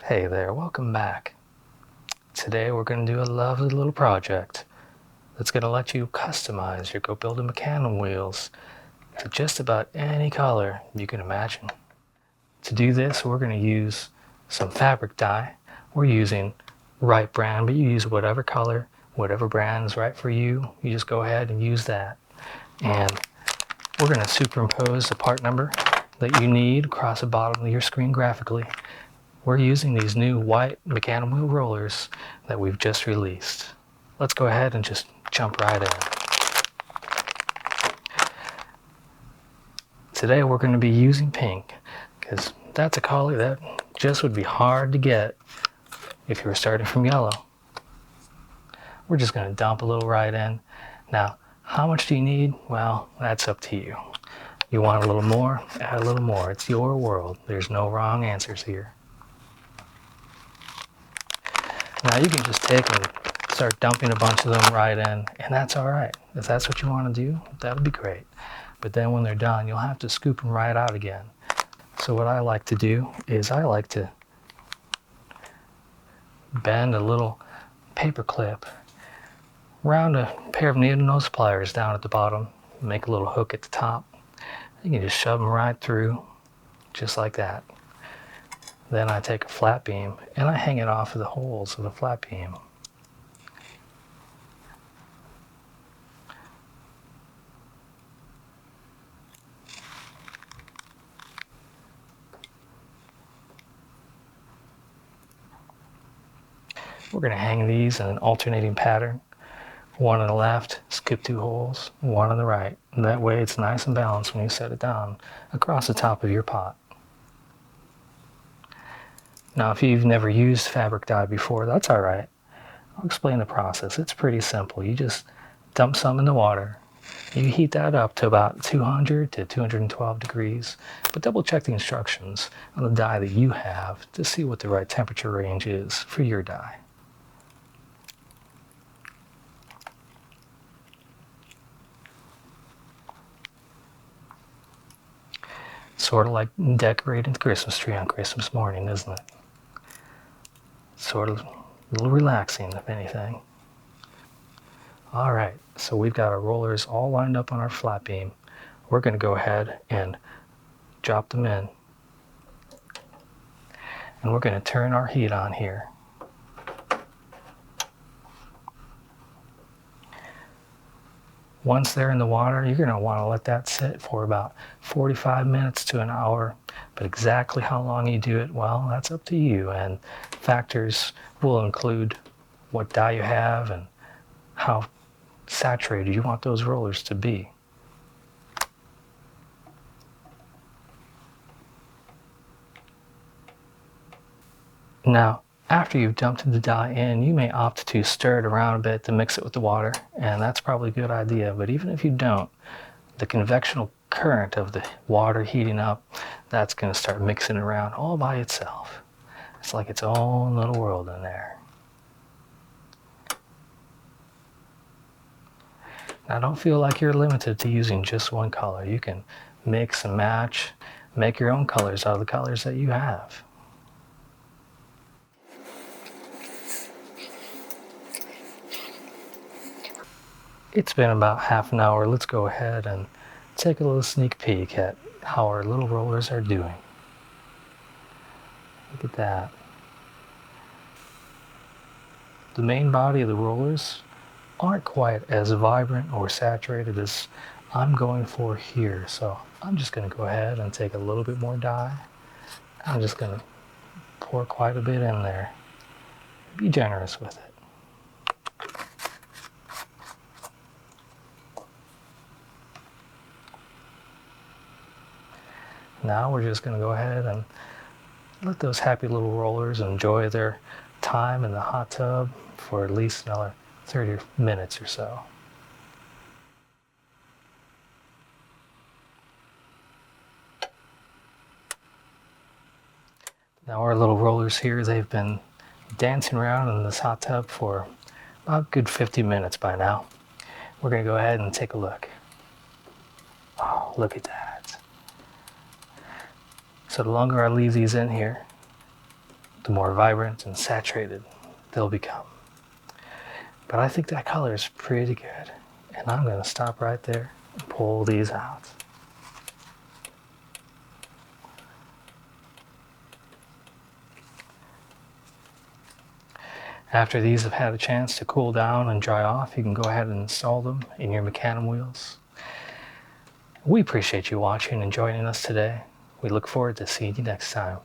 Hey there, welcome back. Today we're going to do a lovely little project that's going to let you customize your Go Build a Mecanum wheels to just about any color you can imagine. To do this, we're going to use some fabric dye. We're using Right brand, but you use whatever color, whatever brand is right for you. You just go ahead and use that. And we're going to superimpose the part number that you need across the bottom of your screen graphically. We're using these new white Mecanum wheel rollers that we've just released. Let's go ahead and just jump right in. Today we're going to be using pink because that's a color that just would be hard to get if you were starting from yellow. We're just going to dump a little right in. Now, how much do you need? Well, that's up to you. You want a little more? Add a little more. It's your world. There's no wrong answers here. Now you can just take and start dumping a bunch of them right in, and that's all right. If that's what you want to do, that'll be great. But then when they're done, you'll have to scoop them right out again. So what I like to do is I like to bend a little paper clip around a pair of needle nose pliers down at the bottom, make a little hook at the top. You can just shove them right through, just like that. Then I take a flat beam and I hang it off of the holes of the flat beam. We're going to hang these in an alternating pattern. One on the left, skip 2 holes, one on the right. And that way it's nice and balanced when you set it down across the top of your pot. Now if you've never used fabric dye before, that's all right. I'll explain the process. It's pretty simple. You just dump some in the water. You heat that up to about 200 to 212 degrees, but double check the instructions on the dye that you have to see what the right temperature range is for your dye. Sort of like decorating the Christmas tree on Christmas morning, isn't it? Sort of a little relaxing, if anything. All right, so we've got our rollers all lined up on our flat beam. We're going to go ahead and drop them in. And we're going to turn our heat on here. Once they're in the water, you're going to want to let that sit for about 45 minutes to an hour. But exactly how long you do it, well, that's up to you. And factors will include what dye you have and how saturated you want those rollers to be. Now, after you've dumped the dye in, you may opt to stir it around a bit to mix it with the water, and that's probably a good idea. But even if you don't, the convectional current of the water heating up, that's going to start mixing around all by itself. It's like its own little world in there. Now don't feel like you're limited to using just one color. You can mix and match, make your own colors out of the colors that you have. It's been about half an hour. Let's go ahead and take a little sneak peek at how our little rollers are doing. Look at that. The main body of the rollers aren't quite as vibrant or saturated as I'm going for here. So I'm just going to go ahead and take a little bit more dye. I'm just going to pour quite a bit in there. Be generous with it. Now we're just going to go ahead and let those happy little rollers enjoy their time in the hot tub for at least another 30 minutes or so. Now our little rollers here, they've been dancing around in this hot tub for about a good 50 minutes by now. We're going to go ahead and take a look. Oh, look at that. So the longer I leave these in here, the more vibrant and saturated they'll become. But I think that color is pretty good. And I'm going to stop right there and pull these out. After these have had a chance to cool down and dry off, you can go ahead and install them in your Mecanum wheels. We appreciate you watching and joining us today. We look forward to seeing you next time.